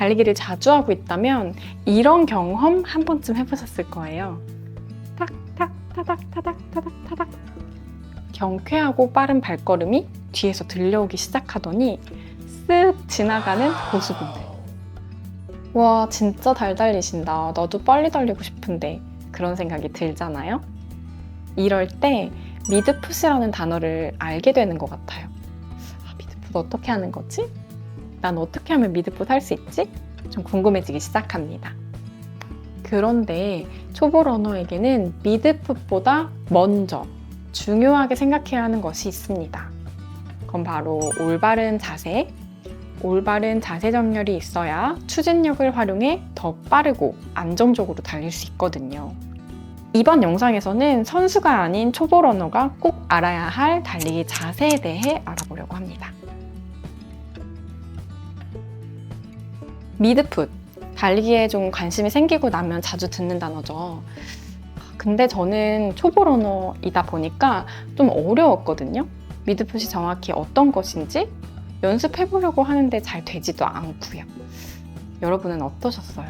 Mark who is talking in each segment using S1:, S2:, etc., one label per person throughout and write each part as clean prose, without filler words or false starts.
S1: 달리기를 자주 하고 있다면 이런 경험 한 번쯤 해보셨을 거예요. 탁탁 타닥 타닥 타닥 타닥. 경쾌하고 빠른 발걸음이 뒤에서 들려오기 시작하더니 쓱 지나가는 고수분들. 와, 진짜 잘 달리신다. 나도 빨리 달리고 싶은데. 그런 생각이 들잖아요. 이럴 때 미드풋이라는 단어를 알게 되는 것 같아요. 미드풋 어떻게 하는 거지? 난 어떻게 하면 미드풋 할 수 있지? 좀 궁금해지기 시작합니다. 그런데 초보 러너에게는 미드풋보다 먼저 중요하게 생각해야 하는 것이 있습니다. 그건 바로 올바른 자세. 올바른 자세 정렬이 있어야 추진력을 활용해 더 빠르고 안정적으로 달릴 수 있거든요. 이번 영상에서는 선수가 아닌 초보 러너가 꼭 알아야 할 달리기 자세에 대해 알아보려고 합니다. 미드풋, 달리기에 좀 관심이 생기고 나면 자주 듣는 단어죠. 근데 저는 초보 러너이다 보니까 좀 어려웠거든요. 미드풋이 정확히 어떤 것인지 연습해보려고 하는데 잘 되지도 않고요. 여러분은 어떠셨어요?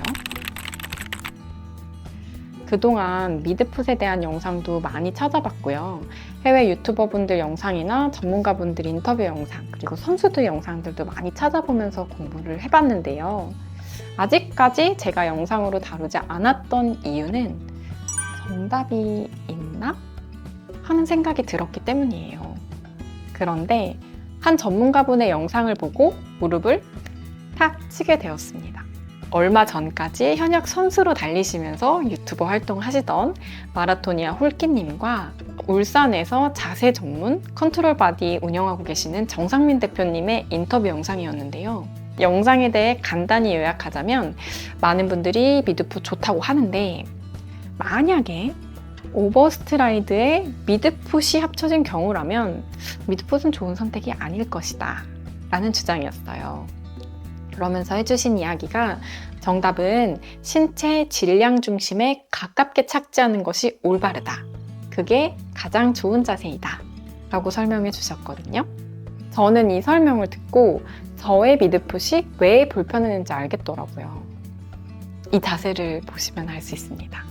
S1: 그동안 미드풋에 대한 영상도 많이 찾아봤고요. 해외 유튜버분들 영상이나 전문가분들 인터뷰 영상, 그리고 선수들 영상들도 많이 찾아보면서 공부를 해봤는데요. 아직까지 제가 영상으로 다루지 않았던 이유는 정답이 있나? 하는 생각이 들었기 때문이에요. 그런데 한 전문가분의 영상을 보고 무릎을 탁 치게 되었습니다. 얼마 전까지 현역 선수로 달리시면서 유튜버 활동하시던 마라토니아 홀기님과 울산에서 자세 전문 컨트롤 바디 운영하고 계시는 정상민 대표님의 인터뷰 영상이었는데요. 영상에 대해 간단히 요약하자면 많은 분들이 미드풋 좋다고 하는데 만약에 오버스트라이드에 미드풋이 합쳐진 경우라면 미드풋은 좋은 선택이 아닐 것이다 라는 주장이었어요. 그러면서 해주신 이야기가 정답은 신체 질량 중심에 가깝게 착지하는 것이 올바르다. 그게 가장 좋은 자세이다 라고 설명해 주셨거든요. 저는 이 설명을 듣고 저의 미드풋이 왜 불편했는지 알겠더라고요. 이 자세를 보시면 알 수 있습니다.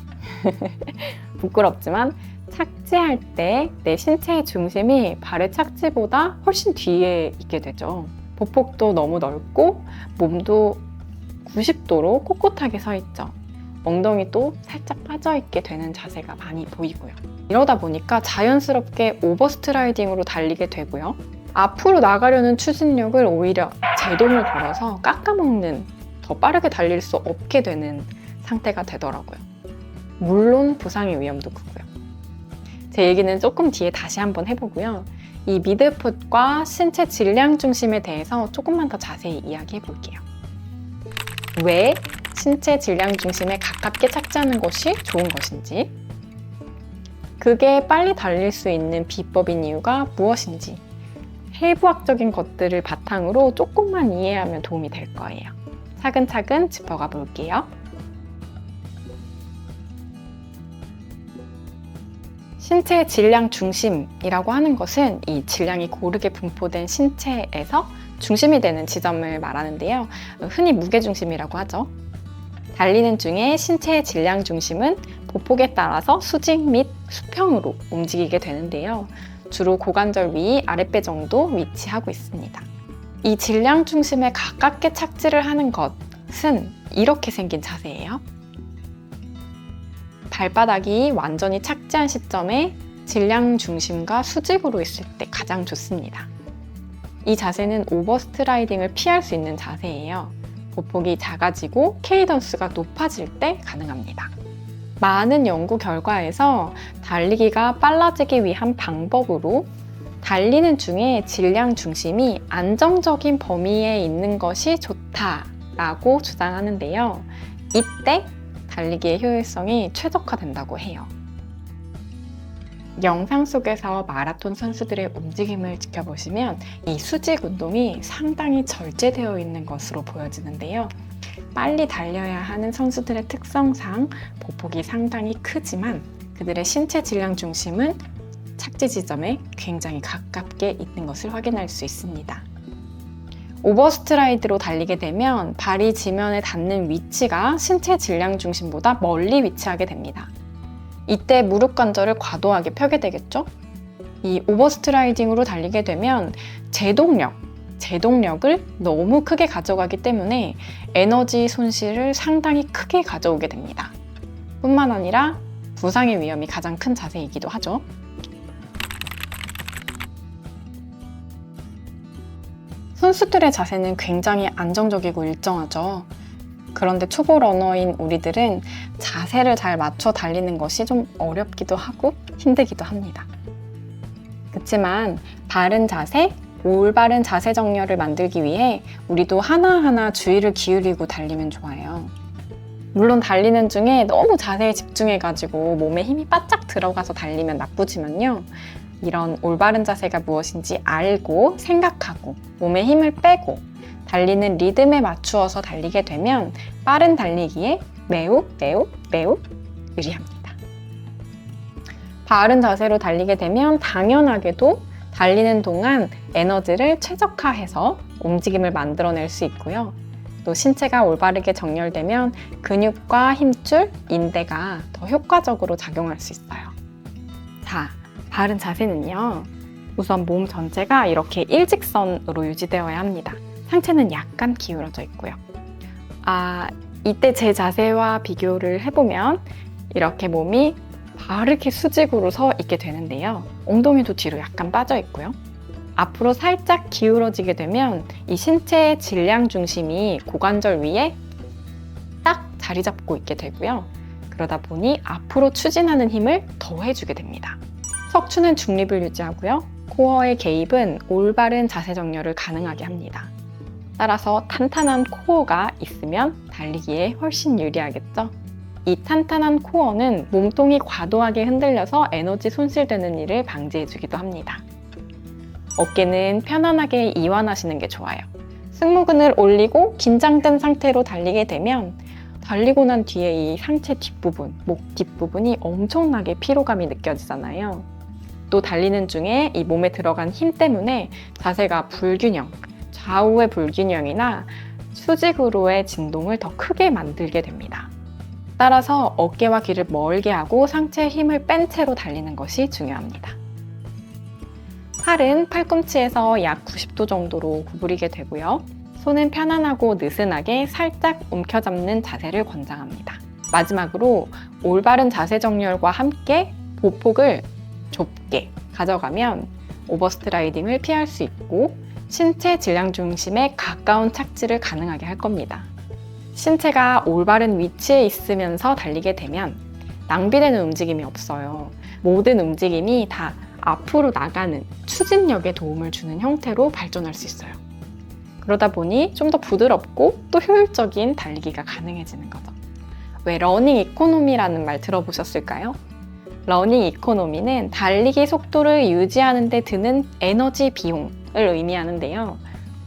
S1: 부끄럽지만 착지할 때 내 신체의 중심이 발의 착지보다 훨씬 뒤에 있게 되죠. 보폭도 너무 넓고 몸도 90도로 꼿꼿하게 서 있죠. 엉덩이도 살짝 빠져있게 되는 자세가 많이 보이고요. 이러다 보니까 자연스럽게 오버스트라이딩으로 달리게 되고요. 앞으로 나가려는 추진력을 오히려 제동을 걸어서 깎아먹는, 더 빠르게 달릴 수 없게 되는 상태가 되더라고요. 물론 부상의 위험도 크고요. 제 얘기는 조금 뒤에 다시 한번 해보고요. 이 미드풋과 신체 질량 중심에 대해서 조금만 더 자세히 이야기해 볼게요. 왜 신체 질량 중심에 가깝게 착지하는 것이 좋은 것인지, 그게 빨리 달릴 수 있는 비법인 이유가 무엇인지, 해부학적인 것들을 바탕으로 조금만 이해하면 도움이 될 거예요. 차근차근 짚어가 볼게요. 신체 질량 중심이라고 하는 것은 이 질량이 고르게 분포된 신체에서 중심이 되는 지점을 말하는데요. 흔히 무게중심이라고 하죠. 달리는 중에 신체의 질량 중심은 보폭에 따라서 수직 및 수평으로 움직이게 되는데요. 주로 고관절 위, 아랫배 정도 위치하고 있습니다. 이 질량 중심에 가깝게 착지를 하는 것은 이렇게 생긴 자세예요. 발바닥이 완전히 착지한 시점에 질량 중심과 수직으로 있을 때 가장 좋습니다. 이 자세는 오버스트라이딩을 피할 수 있는 자세예요. 보폭이 작아지고 케이던스가 높아질 때 가능합니다. 많은 연구 결과에서 달리기가 빨라지기 위한 방법으로 달리는 중에 질량 중심이 안정적인 범위에 있는 것이 좋다라고 주장하는데요. 이때 달리기의 효율성이 최적화된다고 해요. 영상 속에서 마라톤 선수들의 움직임을 지켜보시면 이 수직 운동이 상당히 절제되어 있는 것으로 보여지는데요. 빨리 달려야 하는 선수들의 특성상 보폭이 상당히 크지만 그들의 신체 질량 중심은 착지 지점에 굉장히 가깝게 있는 것을 확인할 수 있습니다. 오버스트라이드로 달리게 되면 발이 지면에 닿는 위치가 신체 질량 중심보다 멀리 위치하게 됩니다. 이때 무릎 관절을 과도하게 펴게 되겠죠? 이 오버스트라이딩으로 달리게 되면 제동력을 너무 크게 가져가기 때문에 에너지 손실을 상당히 크게 가져오게 됩니다. 뿐만 아니라 부상의 위험이 가장 큰 자세이기도 하죠. 선수들의 자세는 굉장히 안정적이고 일정하죠. 그런데 초보 러너인 우리들은 자세를 잘 맞춰 달리는 것이 좀 어렵기도 하고 힘들기도 합니다. 그렇지만 바른 자세, 올바른 자세 정렬을 만들기 위해 우리도 하나하나 주의를 기울이고 달리면 좋아요. 물론 달리는 중에 너무 자세에 집중해가지고 몸에 힘이 바짝 들어가서 달리면 나쁘지만요. 이런 올바른 자세가 무엇인지 알고 생각하고 몸에 힘을 빼고 달리는 리듬에 맞추어서 달리게 되면 빠른 달리기에 매우 유리합니다. 바른 자세로 달리게 되면 당연하게도 달리는 동안 에너지를 최적화해서 움직임을 만들어낼 수 있고요. 또 신체가 올바르게 정렬되면 근육과 힘줄, 인대가 더 효과적으로 작용할 수 있어요. 자, 바른 자세는요. 우선 몸 전체가 이렇게 일직선으로 유지되어야 합니다. 상체는 약간 기울어져 있고요. 이때 제 자세와 비교를 해보면 이렇게 몸이 바르게 수직으로 서 있게 되는데요. 엉덩이도 뒤로 약간 빠져 있고요. 앞으로 살짝 기울어지게 되면 이 신체의 질량 중심이 고관절 위에 딱 자리 잡고 있게 되고요. 그러다 보니 앞으로 추진하는 힘을 더해주게 됩니다. 척추는 중립을 유지하고요. 코어의 개입은 올바른 자세 정렬을 가능하게 합니다. 따라서 탄탄한 코어가 있으면 달리기에 훨씬 유리하겠죠? 이 탄탄한 코어는 몸통이 과도하게 흔들려서 에너지 손실되는 일을 방지해주기도 합니다. 어깨는 편안하게 이완하시는 게 좋아요. 승모근을 올리고 긴장된 상태로 달리게 되면 달리고 난 뒤에 이 상체 뒷부분, 목 뒷부분이 엄청나게 피로감이 느껴지잖아요. 또 달리는 중에 이 몸에 들어간 힘 때문에 자세가 불균형, 좌우의 불균형이나 수직으로의 진동을 더 크게 만들게 됩니다. 따라서 어깨와 귀를 멀게 하고 상체에 힘을 뺀 채로 달리는 것이 중요합니다. 팔은 팔꿈치에서 약 90도 정도로 구부리게 되고요. 손은 편안하고 느슨하게 살짝 움켜잡는 자세를 권장합니다. 마지막으로 올바른 자세 정렬과 함께 보폭을 좁게 가져가면 오버스트라이딩을 피할 수 있고 신체 질량 중심에 가까운 착지를 가능하게 할 겁니다. 신체가 올바른 위치에 있으면서 달리게 되면 낭비되는 움직임이 없어요. 모든 움직임이 다 앞으로 나가는 추진력에 도움을 주는 형태로 발전할 수 있어요. 그러다 보니 좀 더 부드럽고 또 효율적인 달리기가 가능해지는 거죠. 왜 러닝 이코노미라는 말 들어보셨을까요? 러닝 이코노미는 달리기 속도를 유지하는 데 드는 에너지 비용을 의미하는데요.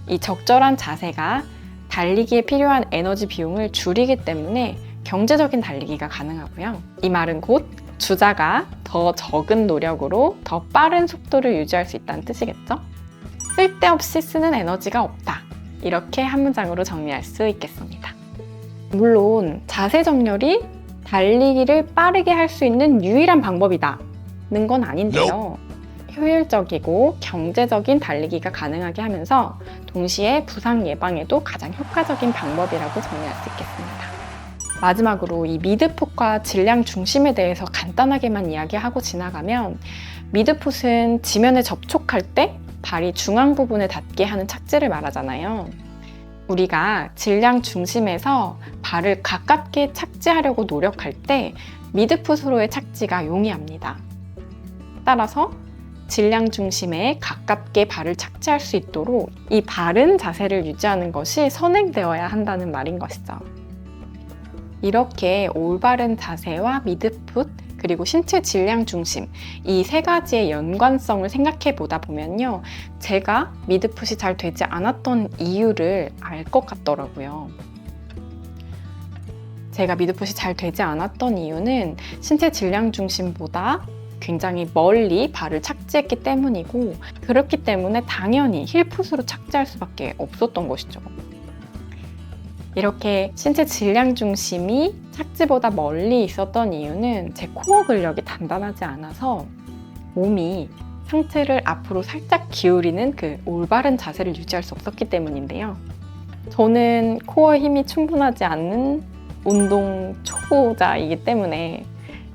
S1: 이 적절한 자세가 달리기에 필요한 에너지 비용을 줄이기 때문에 경제적인 달리기가 가능하고요. 이 말은 곧 주자가 더 적은 노력으로 더 빠른 속도를 유지할 수 있다는 뜻이겠죠? 쓸데없이 쓰는 에너지가 없다. 이렇게 한 문장으로 정리할 수 있겠습니다. 물론 자세 정렬이 달리기를 빠르게 할 수 있는 유일한 방법이다는 건 아닌데요. 효율적이고 경제적인 달리기가 가능하게 하면서 동시에 부상 예방에도 가장 효과적인 방법이라고 정리할 수 있겠습니다. 마지막으로 이 미드풋과 질량 중심에 대해서 간단하게만 이야기하고 지나가면 미드풋은 지면에 접촉할 때 발이 중앙 부분에 닿게 하는 착지를 말하잖아요. 우리가 질량 중심에서 발을 가깝게 착지하려고 노력할 때 미드풋으로의 착지가 용이합니다. 따라서 질량 중심에 가깝게 발을 착지할 수 있도록 이 바른 자세를 유지하는 것이 선행되어야 한다는 말인 것이죠. 이렇게 올바른 자세와 미드풋 그리고 신체 질량 중심 이 세 가지의 연관성을 생각해 보다 보면요. 제가 미드풋이 잘 되지 않았던 이유를 알 것 같더라고요. 제가 미드풋이 잘 되지 않았던 이유는 신체 질량 중심보다 굉장히 멀리 발을 착지했기 때문이고, 그렇기 때문에 당연히 힐풋으로 착지할 수밖에 없었던 것이죠. 이렇게 신체 질량 중심이 착지보다 멀리 있었던 이유는 제 코어 근력이 단단하지 않아서 몸이 상체를 앞으로 살짝 기울이는 그 올바른 자세를 유지할 수 없었기 때문인데요. 저는 코어 힘이 충분하지 않는 운동 초보자이기 때문에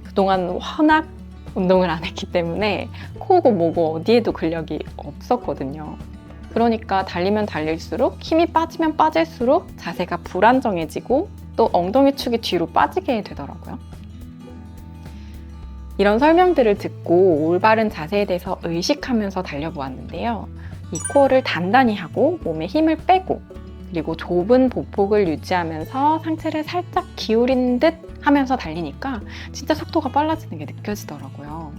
S1: 그동안 워낙 운동을 안 했기 때문에 코고 뭐고 어디에도 근력이 없었거든요. 그러니까 달리면 달릴수록 힘이 빠지면 빠질수록 자세가 불안정해지고 또 엉덩이 축이 뒤로 빠지게 되더라고요. 이런 설명들을 듣고 올바른 자세에 대해서 의식하면서 달려보았는데요. 이 코어를 단단히 하고 몸에 힘을 빼고 그리고 좁은 보폭을 유지하면서 상체를 살짝 기울인 듯 하면서 달리니까 진짜 속도가 빨라지는 게 느껴지더라고요.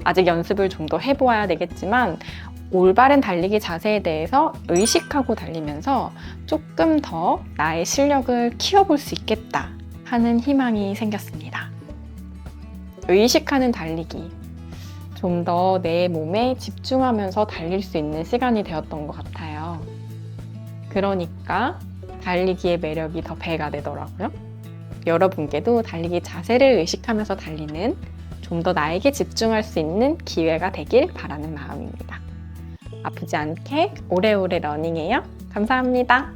S1: 아직 연습을 좀 더 해보아야 되겠지만 올바른 달리기 자세에 대해서 의식하고 달리면서 조금 더 나의 실력을 키워볼 수 있겠다 하는 희망이 생겼습니다. 의식하는 달리기. 좀 더 내 몸에 집중하면서 달릴 수 있는 시간이 되었던 것 같아요. 그러니까 달리기의 매력이 더 배가 되더라고요. 여러분께도 달리기 자세를 의식하면서 달리는 좀 더 나에게 집중할 수 있는 기회가 되길 바라는 마음입니다. 아프지 않게 오래오래 러닝해요. 감사합니다.